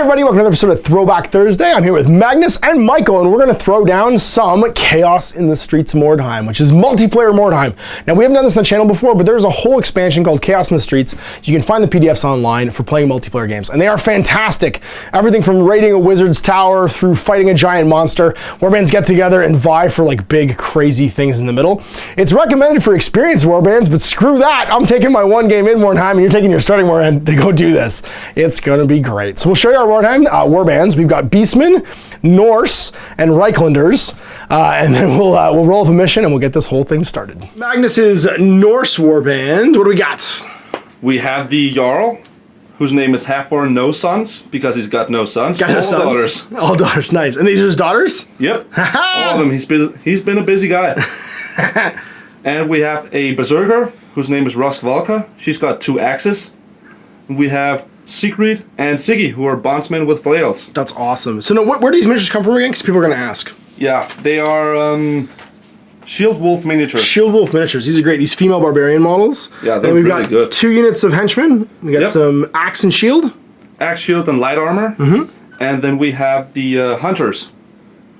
everybody, welcome to another episode of Throwback Thursday. I'm here with Magnus and Michael, and we're going to throw down some Chaos in the Streets Mordheim, which is multiplayer Mordheim. Now, we haven't done this on the channel before, but there's a whole expansion called Chaos in the Streets. You can find the PDFs online for playing multiplayer games, and they are fantastic. Everything from raiding a wizard's tower through fighting a giant monster. Warbands get together and vie for like big, crazy things in the middle. It's recommended for experienced warbands, but screw that. I'm taking my one game in Mordheim, and you're taking your starting warband to go do this. It's going to be great. So we'll show you our warbands. We've got Beastmen, Norse, and Reiklanders, and then we'll roll up a mission and we'll get this whole thing started. Magnus's Norse warband. What do we got? We have the Jarl, whose name is Half-Born No Sons, because he's got no sons. Got no sons. Daughters. All daughters, nice. And these are his daughters? Yep. All of them. He's been a busy guy. And we have a Berserker, whose name is Valka. She's got 2 axes. And we have Siegfried and Siggy, who are bondsmen with flails. That's awesome. So now, where do these miniatures come from again? Because people are going to ask. Yeah, they are Shield Wolf miniatures. Shield Wolf miniatures. These are great. These female barbarian models. Yeah, they're and we've really got good. 2 units of henchmen. We got some axe and shield. Axe, shield, and light armor. And then we have the hunters,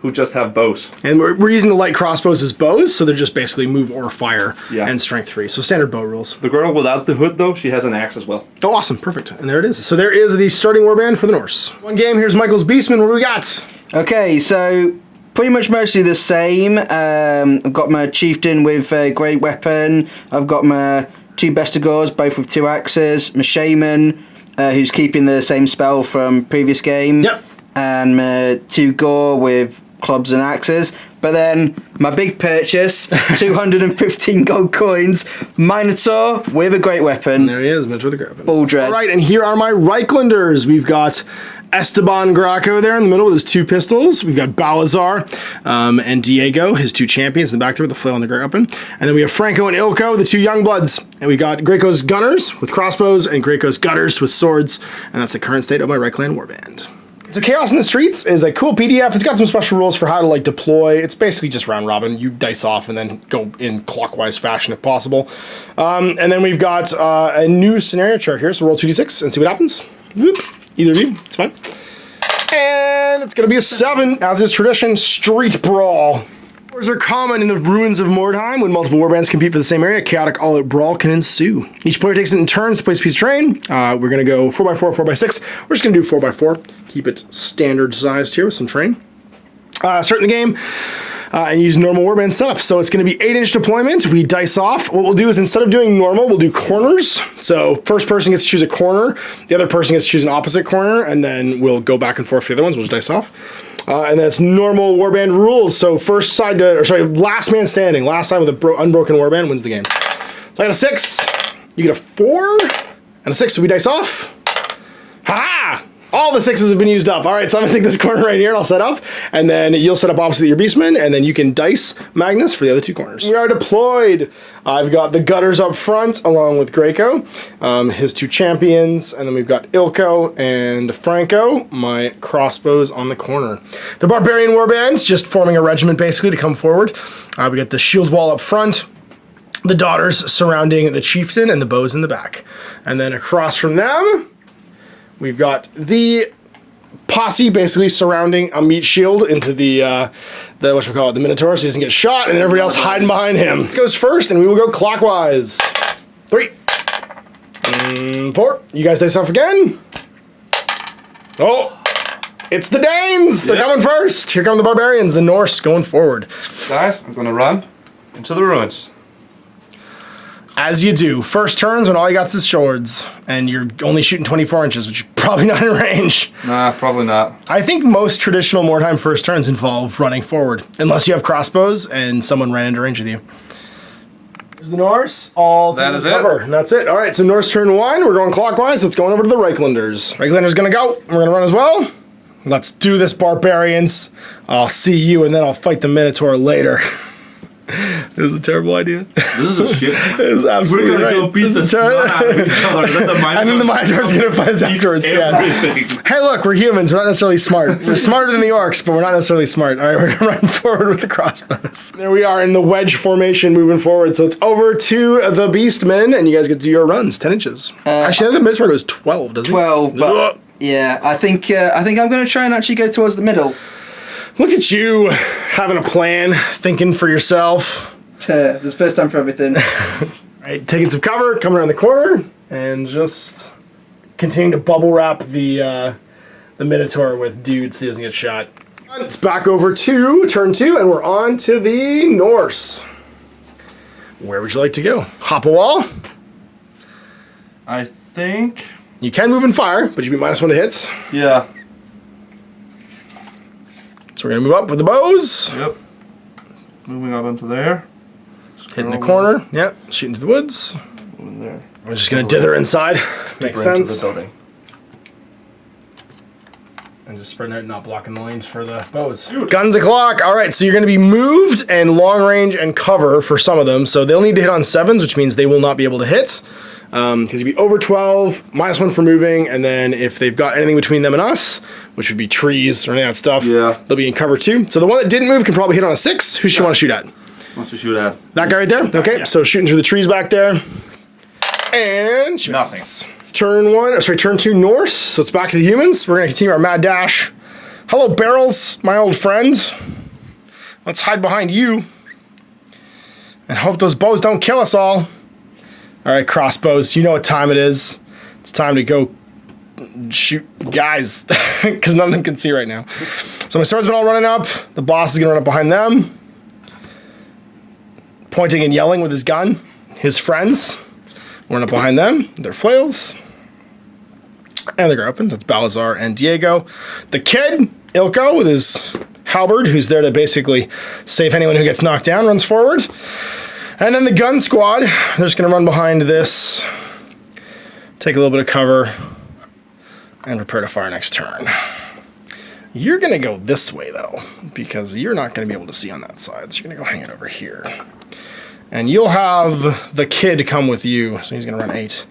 who just have bows. And we're using the light crossbows as bows, so they're just basically move or fire and strength strength 3. So standard bow rules. The girl without the hood, though, she has an axe as well. Oh, awesome. Perfect. And there it is. So there is the starting warband for the Norse. One game. Here's Michael's Beastmen. What do we got? Okay, so pretty much mostly the same. I've got my chieftain with a great weapon. I've got my 2 bestigors, both with 2 axes. My shaman, who's keeping the same spell from previous game. Yep. And my 2 gore with clubs and axes. But then my big purchase, 215 gold coins, Minotaur with a great weapon. There he is, Minotaur with a great weapon. All dread. All right, and here are my Reiklanders. We've got Esteban Graco there in the middle with his 2 pistols. We've got Balazar and Diego, his 2 champions in the back there with the flail and the great weapon. And then we have Franco and Ilko, the 2 young bloods. And we got Greco's gunners with crossbows and Greco's gutters with swords. And that's the current state of my Reikland warband. So Chaos in the Streets is a cool PDF. It's got some special rules for how to like deploy. It's basically just round robin. You dice off and then go in clockwise fashion if possible. And then we've got a new scenario chart here. So roll 2d6 and see what happens. Whoop. Either of you, it's fine. And it's gonna be a 7, as is tradition, Street Brawl. Wars are common in the ruins of Mordheim. When multiple warbands compete for the same area, chaotic all-out brawl can ensue. Each player takes it in turns to place a piece of terrain. We're gonna go 4x4, 4x6. We're just gonna do 4x4. Keep it standard sized here with some terrain. Start the game. And use normal warband setup. So it's going to be 8-inch deployment. We dice off. What we'll do is instead of doing normal, we'll do corners. So first person gets to choose a corner. The other person gets to choose an opposite corner. And then we'll go back and forth for the other ones. We'll just dice off. And that's normal warband rules. So last man standing. Last side with an unbroken warband wins the game. So I got a 6. You get a 4 and a 6. So we dice off. Ha! All the 6s have been used up. All right, so I'm gonna take this corner right here and I'll set up, and then you'll set up opposite your Beastmen, and then you can dice Magnus for the other 2 corners. We are deployed. I've got the gutters up front along with Greco, his 2 champions, and then we've got Ilko and Franco, my crossbows on the corner. The barbarian warbands just forming a regiment basically to come forward. We got the shield wall up front, the daughters surrounding the chieftain, and the bows in the back. And then across from them, we've got the posse basically surrounding a meat shield into the the minotaur, so he doesn't get shot, and then everybody else hiding behind him. This goes first, and we will go clockwise. 3, 4. You guys dice off again. Oh, it's the Danes. They're coming first. Here come the barbarians, the Norse going forward. Guys, I'm gonna run into the ruins. As you do. First turns when all you got is swords, and you're only shooting 24 inches, which is probably not in range. Nah, probably not. I think most traditional Mordheim first turns involve running forward, unless you have crossbows and someone ran into range with you. There's the Norse, all to the cover. And that's it. All right, so Norse turn 1, we're going clockwise, so it's going over to the Reiklanders. Reiklanders gonna go, we're gonna run as well. Let's do this, barbarians. I'll see you, and then I'll fight the Minotaur later. This is a terrible idea. This is a shit. This is absolutely We're gonna go beat the snot out of each other. And then the Minotaur's gonna fight us afterwards. Hey, look, we're humans. We're not necessarily smart. We're smarter than the orcs, but we're not necessarily smart. All right, we're gonna run forward with the crossbows. There we are in the wedge formation, moving forward. So it's over to the Beastmen, and you guys get to do your runs, 10 inches. Actually, the Minotaur goes 12, doesn't it? 12, but Yeah, I think I'm going to try and actually go towards the middle. Look at you having a plan, thinking for yourself. This is the first time for everything. Right, taking some cover, coming around the corner, and just continuing to bubble wrap the Minotaur with dudes so he doesn't get shot. It's back over to turn 2, and we're on to the Norse. Where would you like to go? Hop a wall? I think... You can move and fire, but you'd be -1 to hits. Yeah. So we're going to move up with the bows. Yep. Moving up into there. Hitting the corner. Yep. Shooting to the woods. Moving there. We're just going to dither inside. Makes sense. The building. And just spreading out and not blocking the lanes for the bows. Guns o'clock. All right, so you're going to be moved and long range and cover for some of them. So they'll need to hit on 7s, which means they will not be able to hit. Because you'd be over 12, -1 for moving, and then if they've got anything between them and us, which would be trees or any of that stuff, yeah, they'll be in cover 2. So the one that didn't move can probably hit on a 6. Who should you want to shoot at? Wants to shoot at? That guy right there? Okay, so shooting through the trees back there. And she nothing. misses. It's turn 2 Norse, so it's back to the humans. We're going to continue our mad dash. Hello, Barrels, my old friend. Let's hide behind you. And hope those bows don't kill us all. All right, crossbows, you know what time it is. It's time to go shoot guys, because none of them can see right now. So my swordsmen all running up. The boss is going to run up behind them, pointing and yelling with his gun. His friends run up behind them, their flails. And the Gropins, that's Balazar and Diego. The kid, Ilko, with his halberd, who's there to basically save anyone who gets knocked down, runs forward. And then the gun squad, they're just going to run behind this, take a little bit of cover, and prepare to fire next turn. You're going to go this way, though, because you're not going to be able to see on that side. So you're going to go hang it over here. And you'll have the kid come with you, so he's going to run 8.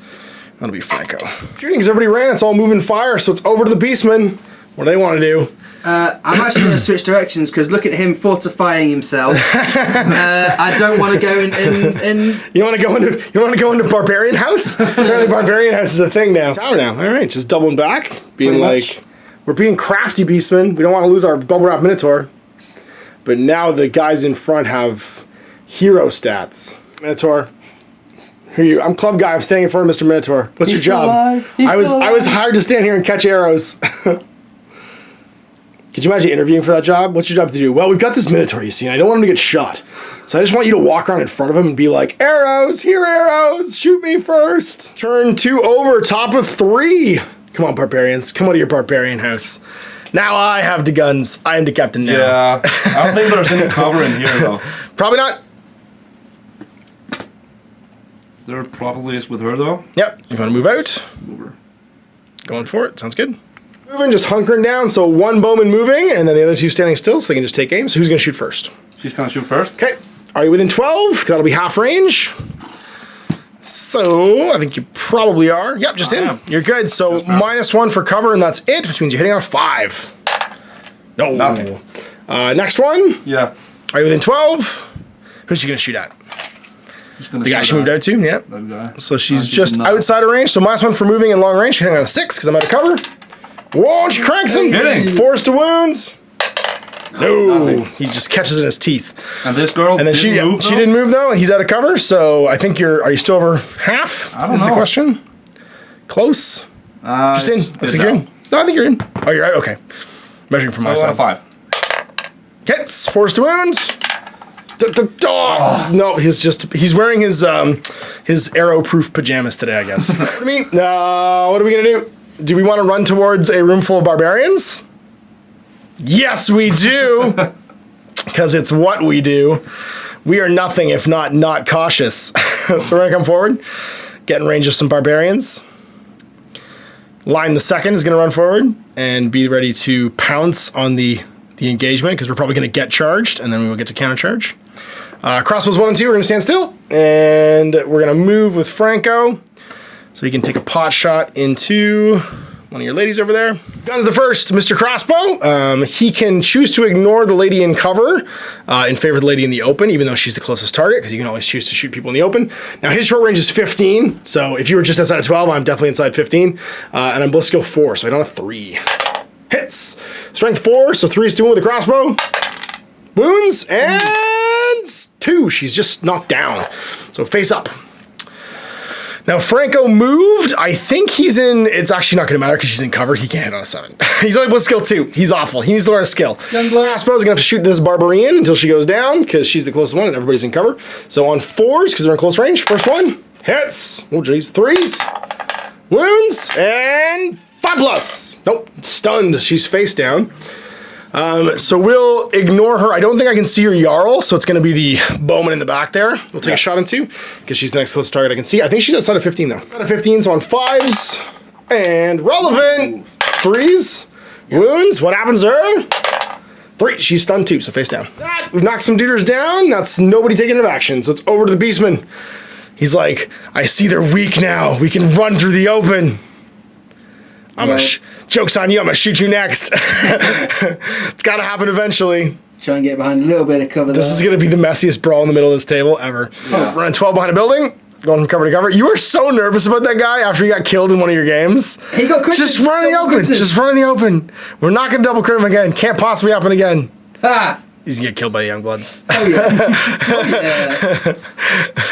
That'll be Franco. Shooting, because everybody ran, it's all moving fire, so it's over to the Beastmen. What do they want to do? I'm actually going to switch directions because look at him fortifying himself. I don't want to go in. You want to go into Barbarian House? Apparently, Barbarian House is a thing now. Tower now. All right, just doubling back, being like, we're being crafty, Beastmen. We don't want to lose our bubble wrap Minotaur. But now the guys in front have hero stats. Minotaur. Who are you? I'm club guy. I'm standing in front of Mr. Minotaur. What's your job? I was hired to stand here and catch arrows. Could you imagine interviewing for that job? What's your job to do? Well, we've got this Minotaur, you see, and I don't want him to get shot. So I just want you to walk around in front of him and be like, arrows, here arrows, shoot me first. Turn 2 over, top of 3. Come on, barbarians, come out of your barbarian house. Now I have the guns. I am the captain now. Yeah, I don't think there's any cover in here, though. Probably not. There probably is with her, though. Yep, you want to move out? Move her. Going for it, sounds good. Moving, just hunkering down, so one bowman moving, and then the other 2 standing still, so they can just take aim. So who's going to shoot first? She's going to shoot first. Okay. Are you within 12? That'll be half range. So, I think you probably are. Yep, just in. You're good. So, -1 for cover, and that's it, which means you're hitting on a 5. No. Nothing. Next one. Yeah. Are you within 12? Who's she going to shoot at? The guy she moved out to? Yep. That guy. So, she's just outside of range. So, -1 for moving and long range. She's hitting on a 6 because I'm out of cover. Whoa, she cranks him. Hitting. Forced to wound. No, Nothing. he just catches it in his teeth. And this girl And then didn't move, she though? didn't move though, and he's out of cover. So I think are you still over half? I don't is know. the question. Close. Just in. Looks like you're in. No, I think you're in. Oh, you're out. Okay. Measuring from my side. 5. Hits. Forced to wound. No, he's wearing his arrow-proof pajamas today, I guess. What do you mean? No. What are we gonna do? Do we want to run towards a room full of barbarians? Yes, we do. Because it's what we do. We are nothing if not cautious. So we're going to come forward, get in range of some barbarians. Line the second is going to run forward and be ready to pounce on the engagement because we're probably going to get charged and then we will get to countercharge. Crossbows 1 and 2, we're going to stand still. And we're going to move with Franco. So he can take a pot shot into one of your ladies over there. Guns the first, Mr. Crossbow. He can choose to ignore the lady in cover in favor of the lady in the open, even though she's the closest target, because you can always choose to shoot people in the open. Now, his short range is 15, so if you were just outside of 12, I'm definitely inside 15. And I'm both skill 4, so I don't have 3. Hits. Strength 4, so 3 is doing with the crossbow. Wounds, and 2. She's just knocked down. So face up. Now, Franco moved. I think he's in... It's actually not going to matter because she's in cover. He can't hit on a 7. He's only with skill 2. He's awful. He needs to learn a skill. I suppose I'm going to have to shoot this Barbarian until she goes down because she's the closest one and everybody's in cover. So on 4s, because they're in close range, first one, hits. Oh, geez. 3s, wounds, and 5+. Nope, stunned. She's face down. So we'll ignore her. I don't think I can see her Jarl, so it's going to be the bowman in the back there. We'll take a shot into, because she's the next closest target I can see. I think she's outside of 15, though. Outside of 15, so on 5s. And relevant. 3s. Wounds. What happens to her? 3. She's stunned, too, so face down. We've knocked some duders down. That's nobody taking an action, so it's over to the Beastman. He's like, I see they're weak now. We can run through the open. Joke's on you, I'm gonna shoot you next. It's gotta happen eventually. Try and get behind a little bit of cover there. This is gonna be the messiest brawl in the middle of this table ever. Yeah. Running 12 behind a building, going from cover to cover. You were so nervous about that guy after he got killed in one of your games. He got crit. Just run in the open. Just run in the open. We're not gonna double crit him again. Can't possibly happen again. Ah! He's gonna get killed by the Youngbloods. Oh yeah. Oh,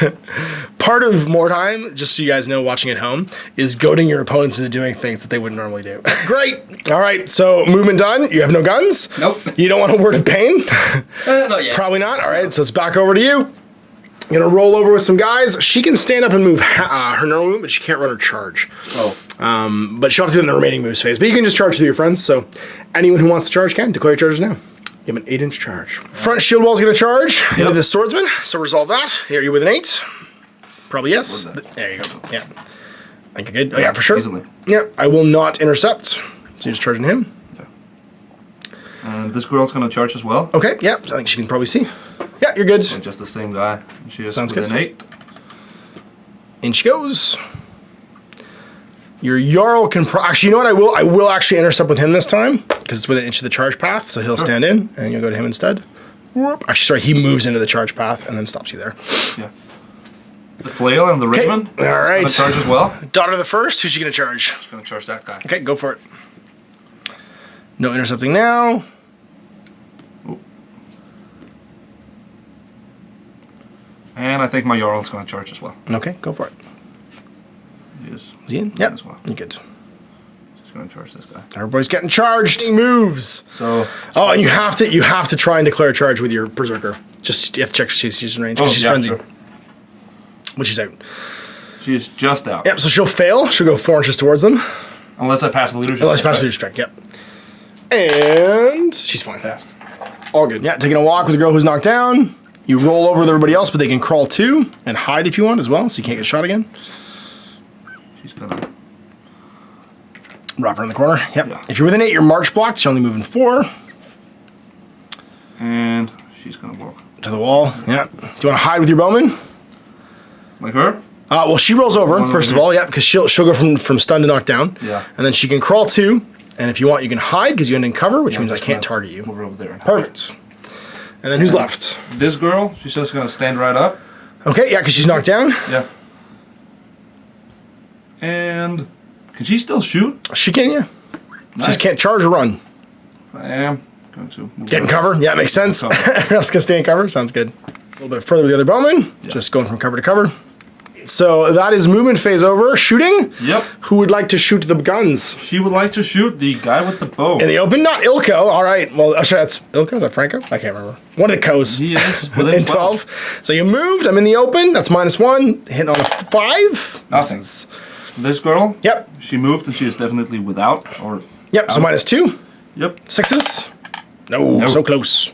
yeah. Part of Mordheim, just so you guys know watching at home, is goading your opponents into doing things that they wouldn't normally do. Great. All right, so movement done. You have no guns. Nope. You don't want a word of pain? Not yet. Probably not. All right, so it's back over to you. You're gonna roll over with some guys. She can stand up and move her normal movement, but she can't run her charge. Oh. But she'll have to do it in the remaining moves phase. But you can just charge with your friends, so anyone who wants to charge can. Declare your charges now. You have an 8-inch charge. Front shield wall's gonna charge into the swordsman, so resolve that. Here, you with an 8. Probably yes. There you go. Yeah. I think you're good. Oh yeah, for sure. Easily. Yeah, I will not intercept. So you're just charging him. Yeah. And this girl's gonna charge as well. Okay, yeah, I think she can probably see. Yeah, you're good. So just the same guy. She is Sounds with good. an 8. In she goes. Your Jarl can actually, you know what? I will actually intercept with him this time because it's within an inch of the charge path, so he'll stand in, and you'll go to him instead. Whoop. Actually, sorry, he moves into the charge path and then stops you there. Yeah. The flail and the raven. All right. Gonna charge as well. Daughter the first. Who's she gonna charge? She's gonna charge that guy. Okay, go for it. No intercepting now. Ooh. And I think my Jarl's gonna charge as well. Okay, go for it. He is. Is he in? Yeah. As well. You're good. Just gonna charge this guy. Everybody's getting charged. He moves. So. Oh, and you have to try and declare a charge with your berserker. Just you have to check she's in range. Oh, She's yeah, frenzied. sure. Which is out. She is just out. Yep. So she'll fail. She'll go 4 inches towards them. Unless I pass the leadership. Unless pass the leadership check. Yep. And she's fine. Passed. All good. Yeah. Taking a walk with the girl who's knocked down. You roll over with everybody else, but they can crawl too and hide if you want as well, so you can't get shot again. She's gonna. Wrap her in the corner. Yep. Yeah. If you're within 8, you're march blocked. You're only moving 4. And she's gonna walk. To the wall. Yeah. Do you want to hide with your bowman? Like her? Well, she rolls over, first of all, yeah, because she'll go from stun to knock down. Yeah. And then she can crawl too. And if you want, you can hide because you end in cover, which means I just can't gonna target you. Move her over there. Perfect. And then who's left? This girl, she's just gonna stand right up. Okay, yeah, because she's knocked down. Yeah. And can she still shoot? She can, yeah. She Nice. just can't charge or run. I am going to move Get in her. cover. Yeah, makes sense. Cover. Everyone else can stay in cover. Sounds good. A little bit further with the other bowman. Yeah. Just going from cover to cover. So that is movement phase over. Shooting. Yep. Who would like to shoot the guns? She would like to shoot the guy with the bow. In the open? Not Ilko. All right. Well, actually, that's Ilko. Is that Franco? I can't remember. One of the Co's. He is within In 12. So you moved. I'm in the open. That's -1. Hitting on a 5. Nothing. This girl? Yep. She moved and she is definitely without or. Yep. So -2. Yep. 6s. No. No. So close.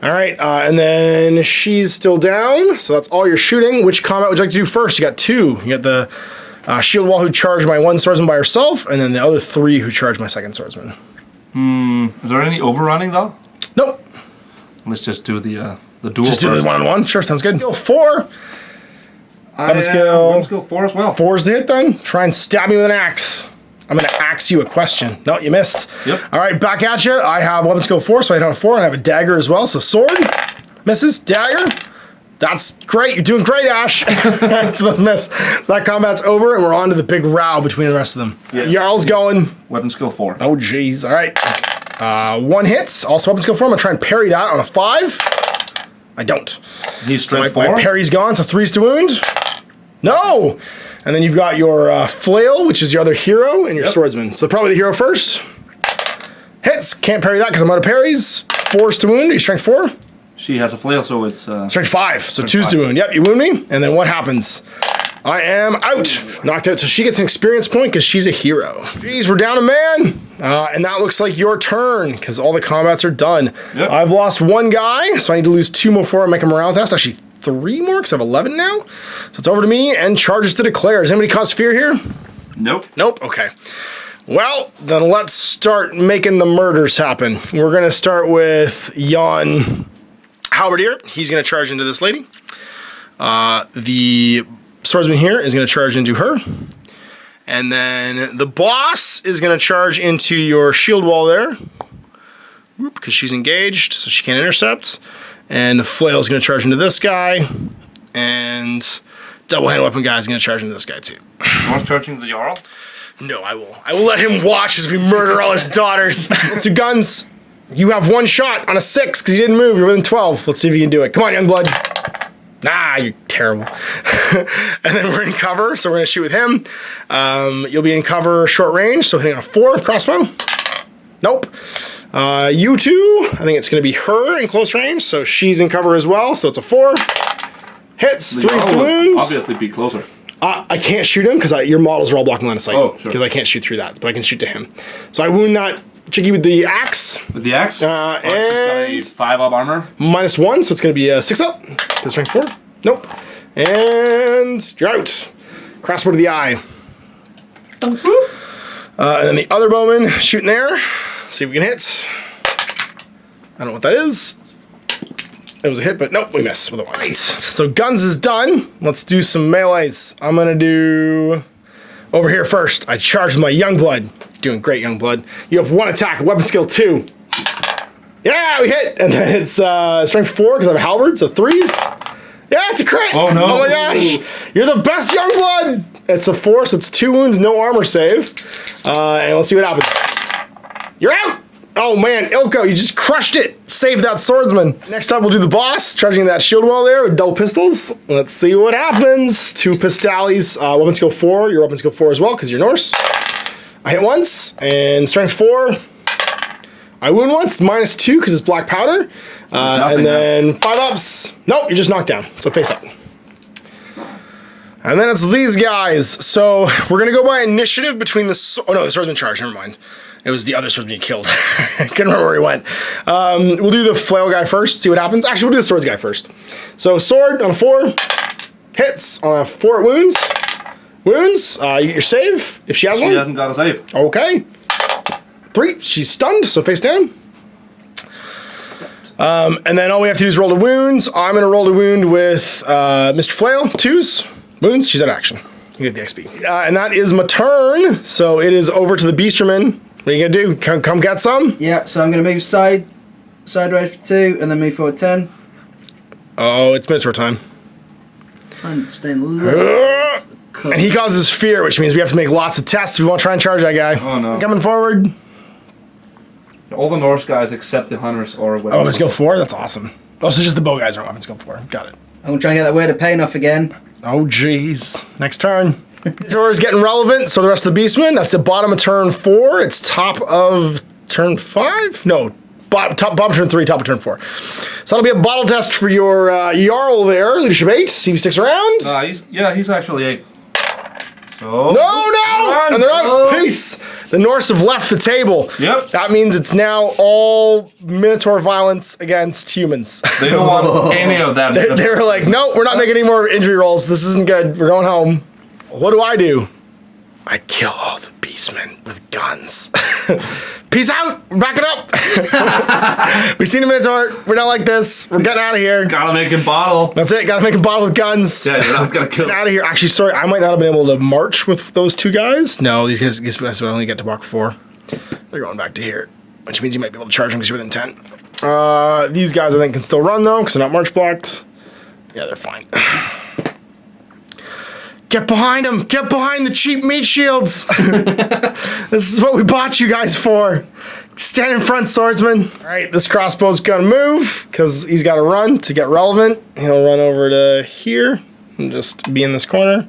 All right. And then she's still down. So that's all you're shooting. Which combat would you like to do first? You got 2. You got the shield wall who charged my 1 swordsman by herself, and then the other 3 who charged my 2nd swordsman. Is there any overrunning though? Nope. Let's just do the duel. Just do the first. 1-on-1. Sure. Sounds good. Skill 4. I skill- have skill 4 as well. 4's the hit then. Try and stab me with an axe. I'm going to axe you a question. No, you missed. Yep. All right, back at you. I have weapon skill 4, so I hit on a 4, and I have a dagger as well. So sword, misses, dagger. That's great. You're doing great, Ash. So those miss. So that combat's over, and we're on to the big row between the rest of them. Yes. Jarl's going. Weapon skill 4. Oh, jeez. All right. 1 hits. Also weapon skill 4. I'm going to try and parry that on a 5. I don't. He's strength So my 4. parry's gone, so 3's to wound. No! And then you've got your flail, which is your other hero, and your swordsman. So probably the hero first. Hits. Can't parry that because I'm out of parries. 4's to wound. Are you strength 4? She has a flail, so it's... Strength 5, so Strength 2's to 5. wound. Yep, you wound me, and then what happens? I am out. Knocked out, so she gets an experience point because she's a hero. Jeez, we're down a man. And that looks like your turn, because all the combats are done. Yep. I've lost 1 guy, so I need to lose 2 more before I make a morale test. Actually, 3 more, because I have 11 now. So it's over to me, and charges to declare. Does anybody cause fear here? Nope. Nope, okay. Well, then let's start making the murders happen. We're going to start with Jan Halberdier. He's going to charge into this lady. The swordsman here is going to charge into her. And then the boss is going to charge into your shield wall there. Whoop, because she's engaged, so she can't intercept. And the flail is going to charge into this guy. And double-handed weapon guy is going to charge into this guy too. Norse charging the Jarl? No, I will. I will let him watch as we murder all his daughters. Let's do guns. You have 1 shot on a 6 because you didn't move. You're within 12. Let's see if you can do it. Come on, young blood. Nah, you're terrible. And then we're in cover, so we're going to shoot with him. You'll be in cover short range, so hitting on a 4 with crossbow. Nope. You two, I think it's going to be her in close range, so she's in cover as well, so it's a 4. Hits, The 3's Jarl to would wounds. obviously be closer. I can't shoot him because your models are all blocking line of sight. Oh, sure. Because I can't shoot through that, but I can shoot to him. So I wound that chickie with the axe. With the axe? And she's got a 5 up armor. -1, so it's going to be a 6 up. To strength 4. Nope. And you're out. Crossbow to the eye. And then the other bowman shooting there. See if we can hit. I don't know what that is. It was a hit, but nope, we miss with a 1. Right. So guns is done. Let's do some melees. I'm going to do over here first. I charge my young blood. Doing great, young blood. You have 1 attack, weapon skill 2. Yeah, we hit. And then it's strength 4 because I have a halberd, so 3s. Yeah, it's a crit. Oh, no. Oh my gosh. You're the best, young blood. It's a 4, so it's 2 wounds, no armor save. And we'll see what happens. You're out. Oh man, Ilko, you just crushed it. Save that swordsman. Next up, we'll do the boss, charging that shield wall there with double pistols. Let's see what happens. 2 pistoles, weapon skill 4. Your weapon skill 4 as well, because you're Norse. I hit once, and strength 4. I wound once, -2 because it's black powder. And then 5 ups. Nope, you're just knocked down. So face up. And then it's these guys. So we're gonna go by initiative between the the swordsman charge. Never mind. It was the other swordsman you killed. I couldn't remember where he went. We'll do the flail guy first. See what happens. Actually, we'll do the swords guy first. So sword on a 4 hits on a 4 wounds. Wounds. You get your save if she has one. She hasn't got a save. Okay. 3. She's stunned. So face down. And then all we have to do is roll to wounds. I'm going to roll to wound with Mr. Flail. 2s. Wounds. She's out of action. You get the XP. And that is my turn. So it is over to the Beasterman. What are you going to do? Come get some? Yeah, so I'm going to move sideways for 2 and then move forward 10. Oh, it's Minotaur time. I'm staying a little. And he causes fear, which means we have to make lots of tests if we want to try and charge that guy. Oh no. Coming forward. All the Norse guys except the hunters or Oh, weapon skill 4? That's awesome. Oh, so just the bow guys are weapon skill 4. Got it. I'm going to try and get that word of pain off again. Oh, jeez. Next turn. So it's getting relevant. So the rest of the Beastmen, that's the bottom of turn 4. It's top of turn 5? No, bottom of turn 3, top of turn 4. So that'll be a bottle test for your Jarl there, leadership 8. See if he sticks around. He's actually 8. So No! And they're out. Peace. The Norse have left the table. Yep. That means it's now all Minotaur violence against humans. They don't want any of that. They were like, no, we're not making any more injury rolls. This isn't good. We're going home. What do? I kill all the Beastmen with guns. Peace out. We're backing up. We've seen a Minotaur. We're not like this. We're getting out of here. Gotta make him bottle. That's it. Gotta make a bottle with guns. Yeah, you're not gonna kill Get him. out of here. Actually, sorry. I might not have been able to march with those two guys. No, these guys only get to walk 4. They're going back to here, which means you might be able to charge them because you're within 10. These guys, I think, can still run, though, because they're not march blocked. Yeah, they're fine. Get behind them. Get behind the cheap meat shields. This is what we bought you guys for. Stand in front, swordsman. All right, this crossbow's gonna move because he's got to run to get relevant. He'll run over to here and just be in this corner.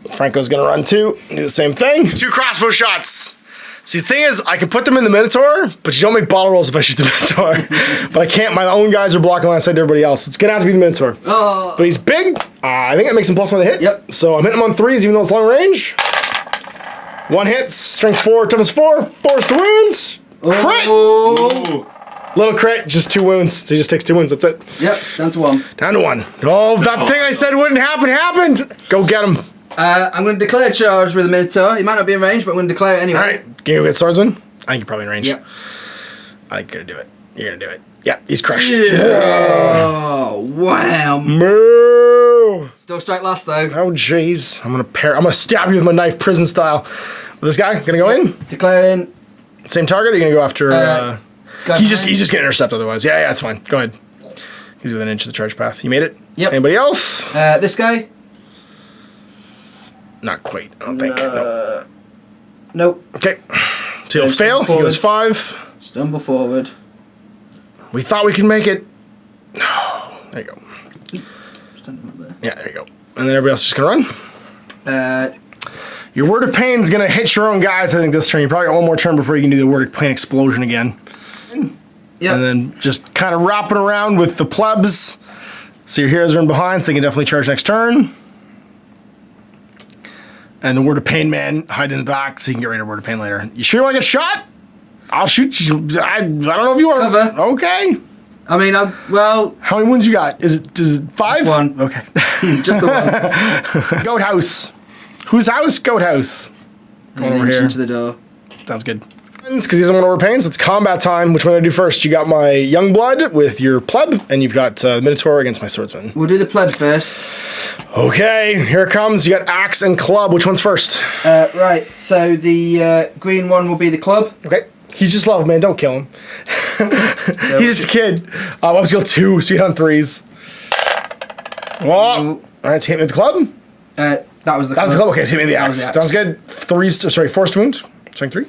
Franco's gonna run too. Do the same thing. 2 crossbow shots. See, the thing is, I can put them in the Minotaur, but you don't make bottle rolls if I shoot the Minotaur. But I can't. My own guys are blocking alongside everybody else. It's gonna have to be the Minotaur. Oh. But he's big. I think that makes him +1 to hit. Yep. So I'm hitting him on 3s, even though it's long range. 1 hits, strength 4, toughness 4, 4 to wounds. Crit. Oh. Little crit, just 2 wounds. So he just takes 2 wounds. That's it. Yep, down to 1. Down to 1. Oh, that thing I said wouldn't happen happened. Go get him. I'm going to declare a charge with a Minotaur. He might not be in range, but I'm going to declare it anyway. All right, can you get swordsman? I think you're probably in range. Yep. I think you're gonna do it. You're gonna do it. Yeah, he's crushed. Oh, wham. Moo. Still strike last though. Oh jeez. I'm gonna stab you with my knife, prison style. This guy gonna go in. Declaring. Same target. Or are you gonna go after? He's just gonna intercept otherwise. Yeah, it's fine. Go ahead. He's within an inch of the charge path. You made it. Yep. Anybody else? This guy. Not quite. I don't think. Nope. Nope. Okay. So he'll fail. He goes 5. Stumble forward. We thought we could make it. No. There you go. Stand up there. Yeah, there you go. And then everybody else is just gonna run. Uh, Your Word of Pain is going to hit your own guys, I think, this turn. You probably got 1 more turn before you can do the Word of Pain explosion again. yep. And then just kind of wrapping around with the plebs. So your heroes are in behind, so they can definitely charge next turn. And the Word of Pain man hide in the back so you can get rid of Word of Pain later. You sure you want to get shot? I'll shoot you. I don't know if you want to. Cover. Okay. I mean, well... How many wounds you got? Is it 5? Just 1. Okay. Just the 1. Goat house. Whose house? Goat house. Going over here. Into the door. Sounds good. Because he doesn't want to overpain, so it's combat time. Which one do I do first? You got my young blood with your pleb, and you've got Minotaur against my swordsman. We'll do the pleb first. Okay, here it comes. You got axe and club. Which one's first? Right, so the green one will be the club. Okay. He's just love, man. Don't kill him. He's just a kid. We'll skill 2, so you hit on 3s. Oh. All right, so hit me with the club. That was the That was the club. Okay, so hit me with the axe. That was Sounds good. 4 wounds. Strength 3.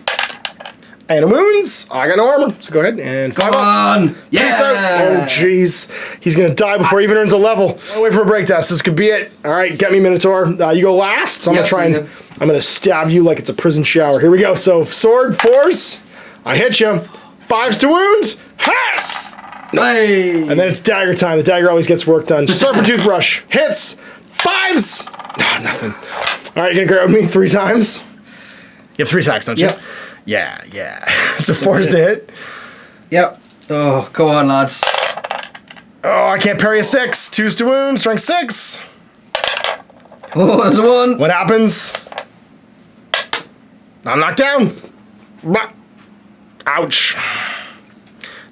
And no wounds. I got no armor, so go ahead and Go 5 up. on! Peace out. Yeah! Oh, jeez. He's going to die before he even earns a level. One away from a break test. This could be it. All right, get me, Minotaur. You go last. So I'm going to try and... I'm going to stab you like it's a prison shower. Here we go. So, sword, force. I hit you. 5s to wounds. Ha! Hey! And then it's dagger time. The dagger always gets work done. Serpent toothbrush. Hits. 5s. No, nothing. All right, you're going to grab me 3 times. You have 3 attacks, don't you? Yep. Yeah. So 4s to hit. Yep. Oh, go on, lads. Oh, I can't parry a 6. 2s to wound. Strength 6. Oh, there's a 1. What happens? I'm knocked down. Ouch.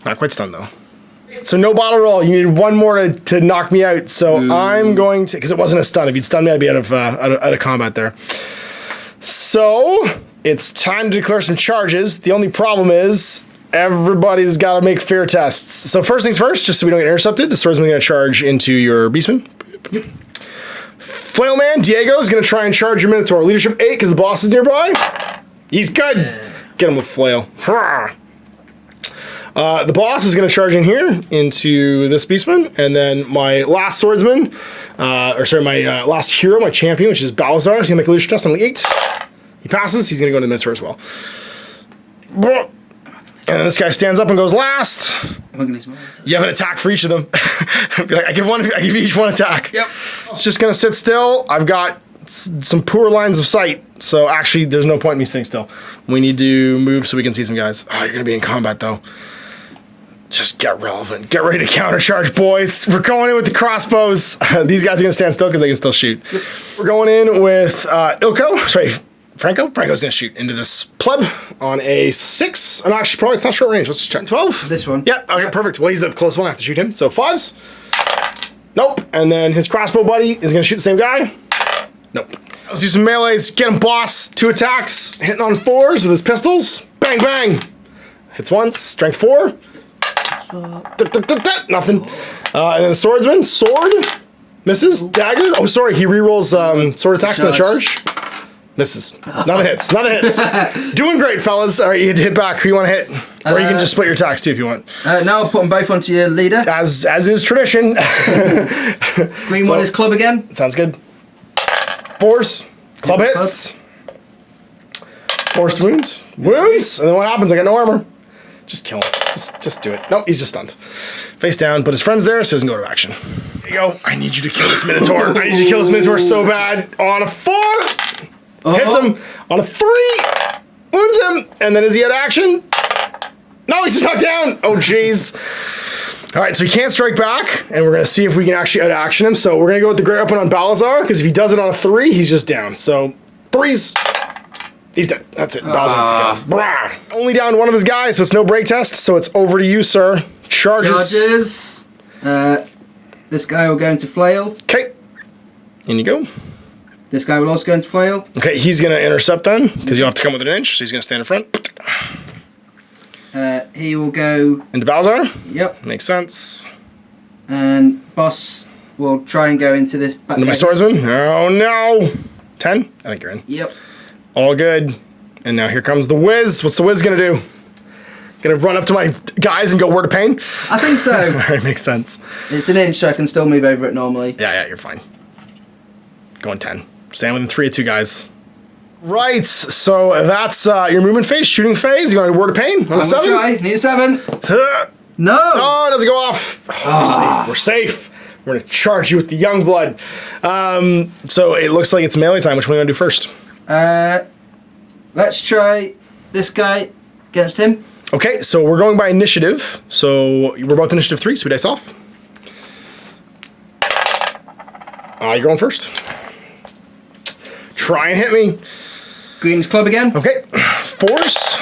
Not quite stunned, though. So no bottle roll. You needed 1 more to knock me out. So I'm going to... Because it wasn't a stun. If you'd stunned me, I'd be out of combat there. So... It's time to declare some charges. The only problem is everybody's got to make fear tests. So first things first, just so we don't get intercepted, the swordsman's going to charge into your beastman. Yep. Flailman, Diego's going to try and charge your Minotaur. Leadership 8 because the boss is nearby. He's good. Get him with flail. The boss is going to charge in here into this beastman. And then my last swordsman, my last hero, my champion, which is Balazar, is going to make a leadership test on the 8. He passes, he's going to go into the Minotaur as well. And this guy stands up and goes last. You have an attack for each of them. I give each 1 attack. Yep. It's just going to sit still. I've got some poor lines of sight. So actually, there's no point in me sitting still. We need to move so we can see some guys. Oh, you're going to be in combat, though. Just get relevant. Get ready to countercharge, boys. We're going in with the crossbows. These guys are going to stand still because they can still shoot. Yep. We're going in with Ilko. Sorry. Franco. Franco's gonna shoot into this pleb on a 6. And actually, probably it's not short range. Let's just check. 12. This one. Yeah. Okay. Perfect. Well, he's the closest one. I have to shoot him. So 5s. Nope. And then his crossbow buddy is gonna shoot the same guy. Nope. Let's do some melees. Get him, boss. 2 attacks. Hitting on 4s with his pistols. Bang bang. Hits once. Strength 4. Nothing. And then the swordsman. Sword. Misses. Dagger. Oh, sorry. He rerolls sword attacks on the charge. Misses. None hits. None hits. Doing great, fellas. All right, you hit back. Who you want to hit? Or you can just split your attacks too if you want. No, I'll put them both onto your leader. As is tradition. Green one is club again. Sounds good. Force. Club hits. Forced wounds. Wounds. And then what happens? I got no armor. Just kill him. Just do it. No, he's just stunned. Face down, but his friend's there, so he doesn't go to action. There you go. I need you to kill this minotaur. I need you to kill this minotaur so bad. On a 4. Hits him on a 3, wounds him, and then is he out of action? No, he's just knocked down. Oh, jeez. All right, so he can't strike back, and we're gonna see if we can actually out action him. So we're gonna go with the great weapon on Balazar, because if he does it on a 3, he's just down. So 3s, he's dead. That's it. Balazar's dead. Only down one of his guys, so it's no break test. So it's over to you, sir. Charges. This guy will go into flail. Okay. In you go. This guy will also go into flail. Okay, he's gonna intercept then, because you'll have to come with an inch, so he's gonna stand in front. He will go into Balazar? Yep. Makes sense. And boss will try and go into this back. Into my swordsman? Oh no! 10? I think you're in. Yep. All good. And now here comes the whiz. What's the whiz gonna do? Gonna run up to my guys and go word of pain? I think so. Alright, makes sense. It's an inch, so I can still move over it normally. Yeah, you're fine. Going 10. Stand within 3 of 2 guys. Right, so that's your movement phase, shooting phase. You want a word of pain? On a 7? Try. Need a 7. No! Oh, it doesn't go off. Oh, we're safe. We're gonna charge you with the young blood. So it looks like it's melee time. Which one do you want to do first? Let's try this guy against him. Okay, so we're going by initiative. So we're both initiative 3, so we dice off. You're going first. Try and hit me. Green's club again. Okay. Force.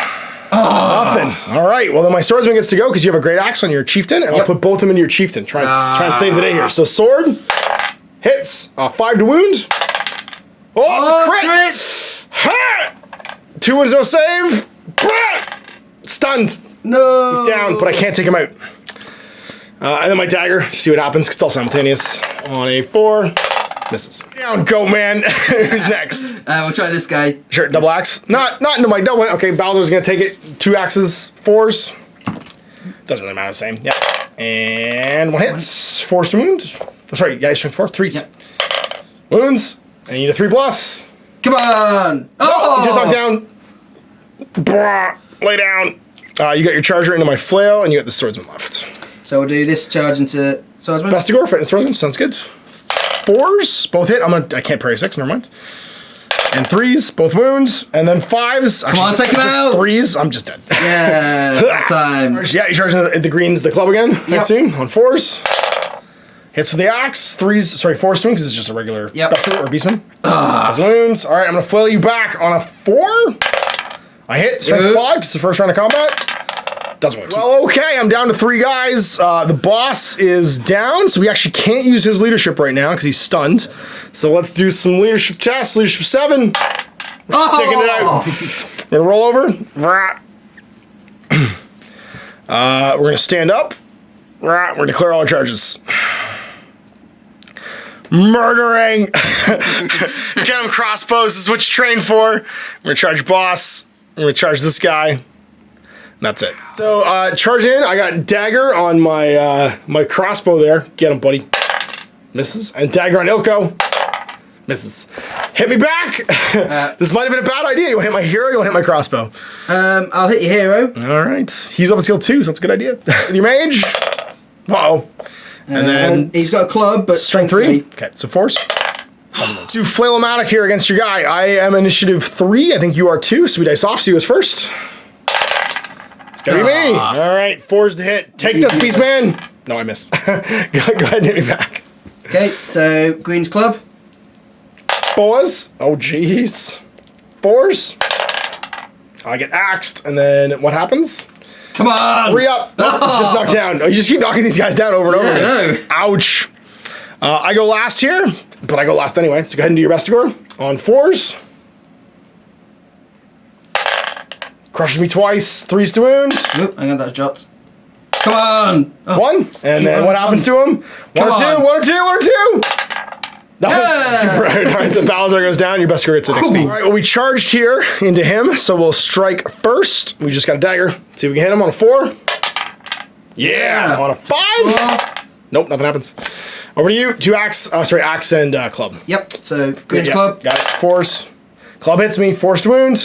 Nothing. All right. Well, then my swordsman gets to go because you have a great axe on your chieftain, and I'll put both of them into your chieftain. Try and save the day here. So sword hits. 5 to wound. Oh, it's a crit. Crits. Ha! 2 wounds, no save. Stunned. No. He's down, but I can't take him out. And then my dagger. See what happens. 'Cause it's all simultaneous. On a 4. Misses. Down, go, man. Who's next? We'll try this guy. Sure, double axe. Not into my double. Okay, Baldur's gonna take it. 2 axes, 4s. Doesn't really matter. The same. Yeah. And 1 hits. 4s to wound. Oh, sorry, yeah, strength 4. 3s. Yep. Wounds. And you need a 3+. Come on. Oh, just knocked down. Brah. Lay down. You got your charger into my flail, and you got the swordsman left. So we'll do this charge into swordsman. Best to go for it. Swordsman sounds good. 4s, both hit. I can't parry 6. Never mind. And 3s, both wounds, and then 5s. Come on, take him out. 3s. I'm just dead. Yeah, that time. Yeah, you charge the greens, the club again. I assume on 4s. Hits with the axe. 3s. Sorry, 4s to him because it's just a regular Buster or Beastman. Has wounds. All right, I'm gonna flail you back on a 4. I hit strength 5 because it's the first round of combat. Doesn't work. Well, okay, I'm down to 3 guys. The boss is down, so we actually can't use his leadership right now because he's stunned. So let's do some leadership tests. Leadership 7. We're taking it out. We're gonna roll over. We're gonna stand up. We're gonna declare all our charges. Murdering. Get him crossbows. This is what you train for. We're gonna charge boss. We're gonna charge this guy. That's it. So charge in. I got dagger on my my crossbow there. Get him, buddy. Misses. And dagger on Ilko. Misses. Hit me back. This might have been a bad idea. You want to hit my hero? You want to hit my crossbow? I'll hit your hero. All right. He's up at skill 2, so that's a good idea. With your mage. Uh-oh. And then he's got a club, but strength 3. Okay, so force. Do flail-o-matic here against your guy. I am initiative 3. I think you are 2, so we dice off. So you was first. It's gonna be me. All right, 4s to hit. Take this, Beastman. No, I missed. Go ahead and hit me back. Okay, so Green's club. Boas. Oh, jeez. 4s. I get axed, and then what happens? Come on! Re-up. Nope, it's just knocked down. Oh, you just keep knocking these guys down over and over again. I know. Ouch. I go last here, but I go last anyway. So go ahead and do your best score on 4s. Crushes me twice. 3s to wound. Oop, hang on, that's dropped. Come on! Oh. 1. And then what happens to him? 1 or 2, 1 or 2, 1 or 2. That was super hard. All right, so Balazar goes down. Your best score gets an XP. All right, well, we charged here into him, so we'll strike first. We just got a dagger. See if we can hit him on a 4. Yeah. On a 5. Nope, nothing happens. Over to you. 2 axe. Axe and club. Yep, so Grinch Yeah, Club. got it. 4s. Club hits me. 4s to wound.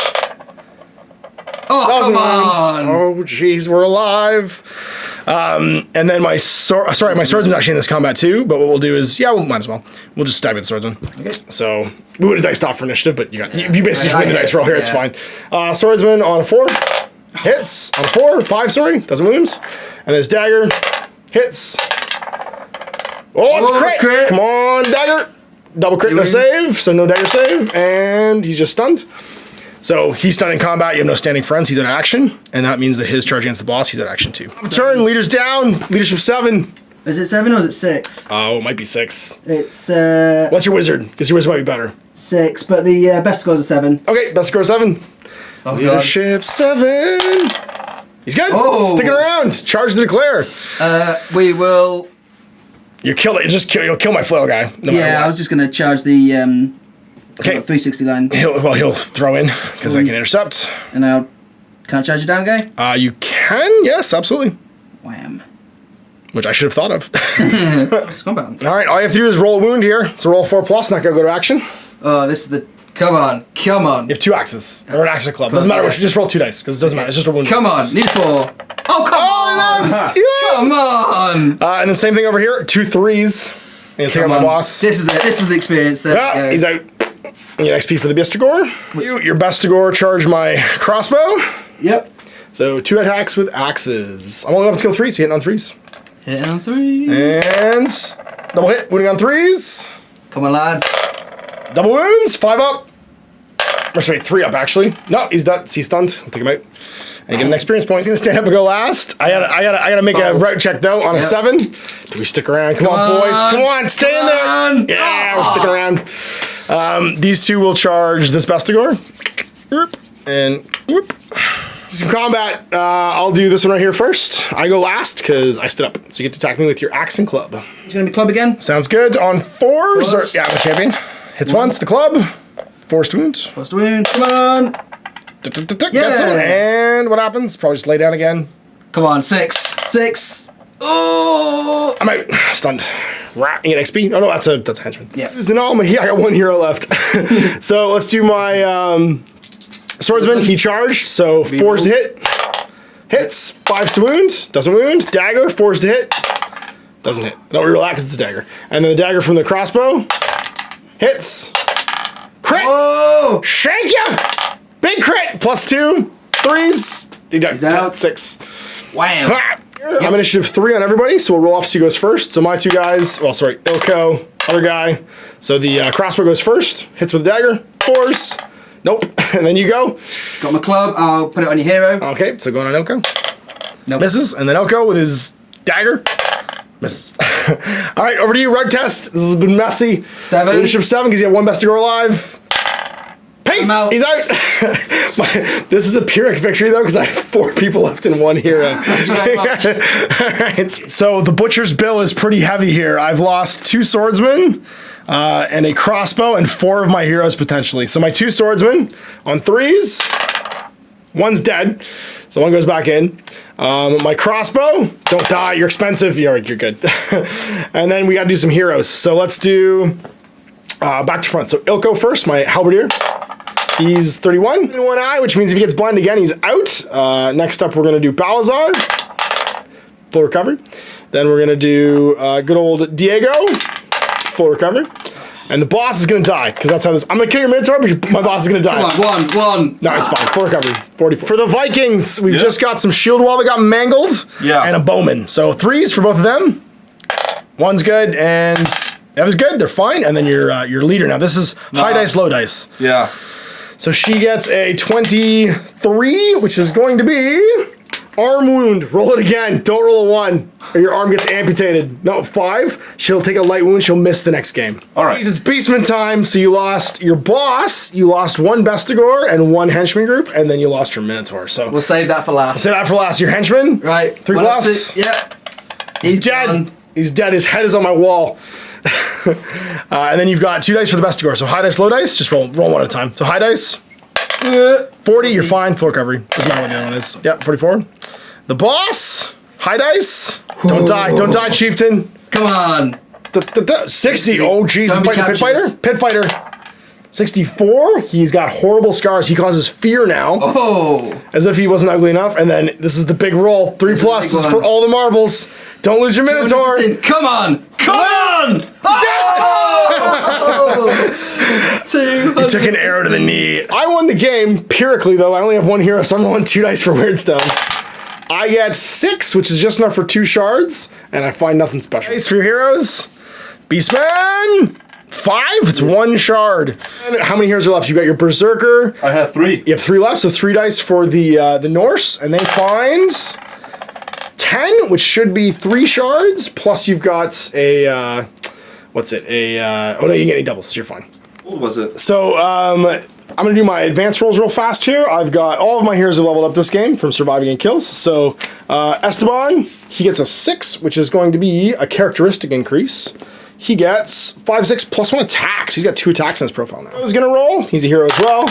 Oh, come on! Oh, jeez, we're alive. And then my sword. My swordsman's actually in this combat too. But what we'll do is, we might as well. We'll just stab at the swordsman. Okay. So we would have diced off for initiative, but you basically just win the dice roll here. It's fine. Swordsman on a 4 hits on a 4, 5. Sorry, doesn't wound. And this dagger hits. Oh, it's a crit. Come on, dagger. Double crit, no save. So no dagger save, and he's just stunned. So he's stunned in combat. You have no standing friends. He's out of action, and that means that his charge against the boss, he's out of action too. Turn. Leader's down. Leadership 7. Is it 7 or is it 6? Oh, it might be 6. It's What's your wizard? Because your wizard might be better. 6, but the best scores are 7. Okay, best score 7. Oh, Leadership 7. He's good. Oh. Sticking around. Charge to declare. We will. You kill it. You'll kill my flail guy. No matter what. I was just going to charge the Okay. 360 line. He'll throw in because I can intercept. And now, can I charge you down, guy? You can. Yes, absolutely. Wham. Which I should have thought of. Just combat. All right, all you have to do is roll a wound here. It's a roll 4+, not gonna go to action. Oh, this is the. Come on. You have 2 axes. Or an axe and a club. Doesn't matter which, just roll 2 dice, because it doesn't matter. It's just a wound. Come on. Need 4. Oh, come on. Yes! Come on. And the same thing over here. 2 3s. And take out my boss. This is it. This is the experience. There we go. He's out. You get XP for the Bestigor. Your Bestigor charge my crossbow. Yep. So 2 attacks with axes. I'm only up to skill 3, so hitting on 3s. Hitting on 3s. And double hit, wounding on 3s. Come on, lads. Double wounds, 5 up. Or sorry, 3 up actually. No, he's done. He's stunned. I'll take him out. And you get an experience point. He's gonna stand up and go last. I gotta make a route check though on a 7. Do we stick around? Come on, boys. Come on, stay in there. Yeah, we're sticking around. These 2 will charge this Bestigor. Whoop, and whoop. Some combat. I'll do this one right here first. I go last because I stood up. So you get to attack me with your axe and club. It's gonna be club again. Sounds good. On 4s. I'm a champion. Hits once, the club. 4 to wound. 4 to wound. Come on. And what happens? Probably just lay down again. Come on, 6. 6. Oh! I'm out. Stunned. You get XP. Oh no, that's a henchman. Yeah. I got 1 hero left. So let's do my swordsman. He charged. So 4s to hit. Hits. 5s to wound. Doesn't wound. Dagger. 4s to hit. Doesn't hit. Don't reroll that because it's a dagger. And then the dagger from the crossbow. Hits. Crit. Oh! Shank ya! Big crit. +2. 3s. He's out. 6. Wham. I'm initiative 3 on everybody, so we'll roll off so he goes first. So my 2 guys, Ilko, other guy. So the crossbow goes first, hits with a dagger, 4s. Nope. And then you go. Got my club. I'll put it on your hero. Okay, so going on Ilko. Nope. Misses. And then Ilko with his dagger. Misses. All right, over to you. Rug test. This has been messy. 7. Leadership 7 because you have 1 Bestigor alive. Pace. He's out. This is a Pyrrhic victory though because I have 4 people left in 1 hero. Thank you very much. All right. So the butcher's bill is pretty heavy here. I've lost 2 swordsmen. And a crossbow and 4 of my heroes potentially. So my 2 swordsmen on 3s. 1's dead, so 1 goes back in. My crossbow, don't die. You're expensive. You're good. And then we got to do some heroes. So let's do back to front. So Ilko first, my halberdier. He's 31 in 1 eye, which means if he gets blind again, he's out. Next up, we're gonna do Balazar, full recovery. Then we're gonna do good old Diego. Full recovery. And the boss is gonna die, because that's how this. I'm gonna kill your minotaur, but my boss is gonna die. Come on, one. No, it's fine. Full recovery. 44. For the Vikings, we've just got some shield wall that got mangled. Yeah. And a bowman. So 3s for both of them. 1's good, and that was good. They're fine. And then your leader. Now this is high dice, low dice. Yeah. So she gets a 23, which is going to be arm wound. Roll it again. Don't roll a 1, or your arm gets amputated. No, 5. She'll take a light wound. She'll miss the next game. All right. It's Beastman time. So you lost your boss. You lost 1 Bestigor and 1 henchman group, and then you lost your Minotaur. So We'll save that for last. say that for last. Your henchman. Right. 3 Well, plus. that's it. Yep. He's dead. Done. He's dead. His head is on my wall. And then you've got 2 dice for the Bestigor. So high dice, low dice. Just roll one at a time. So high dice. 40, you're fine. Full recovery. Doesn't matter what the other one is. Yeah, 44. The boss. High dice. Don't die. Don't die, chieftain. Come on. 60. Oh, jeez. Don't be Pit captured. fighter. Pit fighter. 64. He's got horrible scars. He causes fear now. Oh. As if he wasn't ugly enough. And then this is the big roll. 3 plus. big This is one. for all the marbles. Don't lose your Minotaur. 215. Come on. Come on. Oh. 200. He took an arrow to the knee. I won the game, empirically though. I only have 1 hero, so I'm rolling 2 dice for Weirdstone. I get 6, which is just enough for 2 shards, and I find nothing special. Dice for your heroes. Beastman! 5, it's 1 shard. And how many heroes are left? You got your Berserker. I have 3. You have 3 left, so 3 dice for the Norse, and they find 10, which should be 3 shards, plus you've got a, what's it? Oh no, you get any doubles, so you're fine. What was it? So, I'm gonna do my advanced rolls real fast here. I've got all of my heroes have leveled up this game from surviving and kills. So, Esteban, he gets a 6, which is going to be a characteristic increase. He gets 5, 6, plus 1 attack. So he's got 2 attacks on his profile now. He's gonna roll. He's a hero as well.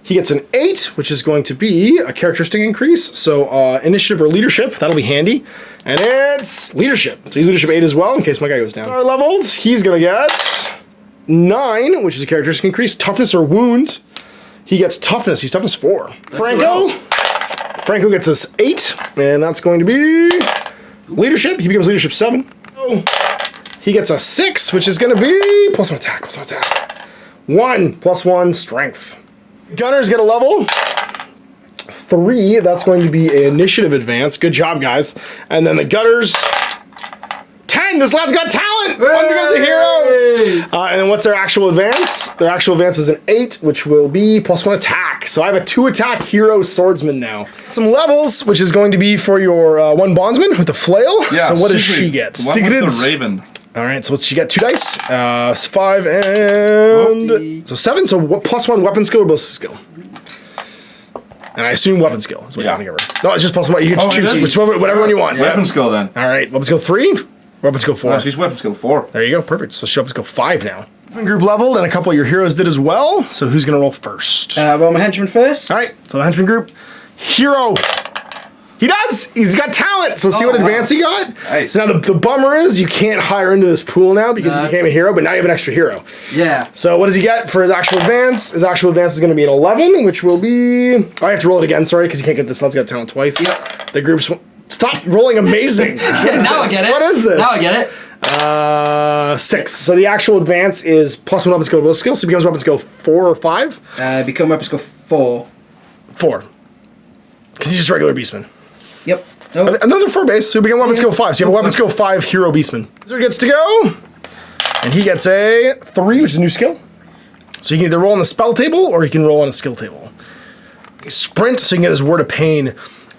He gets an 8, which is going to be a characteristic increase. So, initiative or leadership, that'll be handy. And it's leadership. So he's leadership 8 as well, in case my guy goes down. Are leveled. He's gonna get 9, which is a characteristic increase. Toughness or wound. He gets toughness. He's toughness 4. Franco gets us 8, and that's going to be leadership. He becomes leadership 7. Oh, he gets a 6, which is going to be plus 1 attack. Plus 1 attack. 1 plus 1 strength. Gunners get a level 3. That's going to be an initiative advance. Good job, guys. And then the gutters. 10! This lad's got talent! One becomes a hero! And then what's their actual advance? Their actual advance is an 8, which will be plus 1 attack. So I have a 2 attack hero swordsman now. Some levels, which is going to be for your 1 bondsman with the flail. Yeah, so what does she get? What with the raven? Alright, so what's she get? 2 dice. 5 and... So 7, so plus 1 weapon skill or ballistic skill? And I assume weapon skill is what you're going to give her. No, it's just plus 1. You can choose whatever one you want. Weapon skill then. Alright, weapon skill 3? Weapon skill 4. No, she's weapon skill 4. There you go, perfect. So she's weapon skill 5 now. Group leveled, and a couple of your heroes did as well. So who's going to roll first? Roll my henchman first. Alright, so the henchman group. Hero. He does! He's got talent! So see what advance he got? Nice. So now the bummer is you can't hire into this pool now because he became a hero, but now you have an extra hero. Yeah. So what does he get for his actual advance? His actual advance is going to be an 11, which will be... Oh, I have to roll it again, sorry, because you can't get this. Let's get talent twice. Yep. The group's... Stop rolling amazing! Now I get it. What is this? Now I get it. 6. So the actual advance is plus 1 weapon skill, will skill, so it becomes weapon skill 4 or 5? Become weapon skill 4. 4. Because he's just regular beastman. Yep. Nope. Another 4 base, so we become weapon skill 5. So you have a weapon skill 5 hero beastman. So he gets to go, and he gets a 3, which is a new skill. So you can either roll on the spell table, or you can roll on a skill table. Sprint, so you can get his word of pain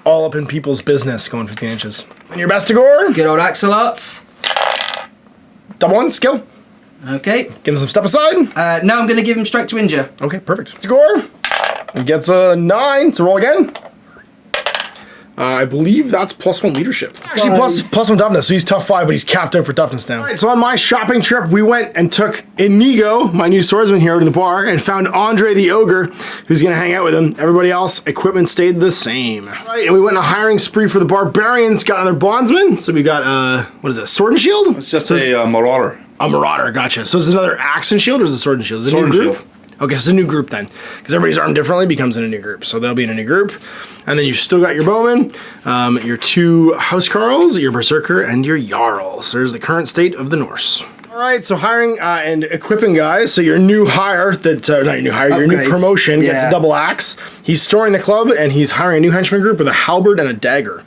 all up in people's business, going 15 inches. And your Bestigor, Good old axolotls. double 1, skill. Okay. Give him some step aside. Now I'm going to give him strike to injure. Okay, perfect. Bestigor, he gets a 9, so roll again. I believe that's plus 1 leadership. Actually, plus 1 toughness, so he's tough 5, but he's capped out for toughness now. Alright, so on my shopping trip, we went and took Inigo, my new swordsman here, to the bar, and found Andre the Ogre, who's gonna hang out with him. Everybody else, equipment stayed the same. Alright, and we went on a hiring spree for the barbarians, got another bondsman, so we got, what is it, sword and shield? It's just a marauder. A marauder, gotcha. So is it another axe and shield, or is it sword and shield? Is it a Sword new and group? shield. Okay, so it's a new group then. Because everybody's armed differently, becomes in a new group. So they'll be in a new group. And then you've still got your bowman, your 2 housecarls, your berserker, and your jarl. So there's the current state of the Norse. All right, so hiring and equipping guys. So your new hire, not your new hire, your new Upgrades. promotion gets Yeah. a double axe. He's storing the club, and he's hiring a new henchman group with a halberd and a dagger.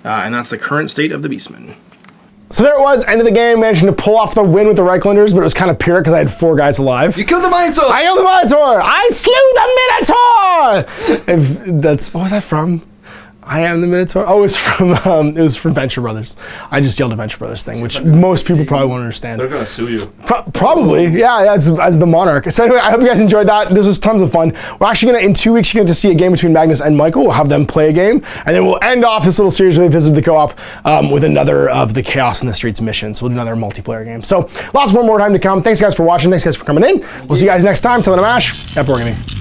And that's the current state of the beastmen. So there it was, end of the game, managing to pull off the win with the Reiklanders, but it was kind of pyrrhic because I had 4 guys alive. You killed the minotaur! I killed the Minotaur! I slew the Minotaur! If that's, what was that from? I am the Minotaur? Oh, it was from Venture Brothers. I just yelled a Venture Brothers thing, which most people probably won't understand. They're gonna sue you. Probably, yeah, as the Monarch. So anyway, I hope you guys enjoyed that. This was tons of fun. We're actually gonna, in 2 weeks, you're going to see a game between Magnus and Michael. We'll have them play a game, and then we'll end off this little series where they visit the co-op with another of the Chaos in the Streets missions. We'll do another multiplayer game. So lots more Mordheim to come. Thanks guys for watching. Thanks guys for coming in. We'll see you guys next time. Till then, I'm Ash. Happy Wargaming.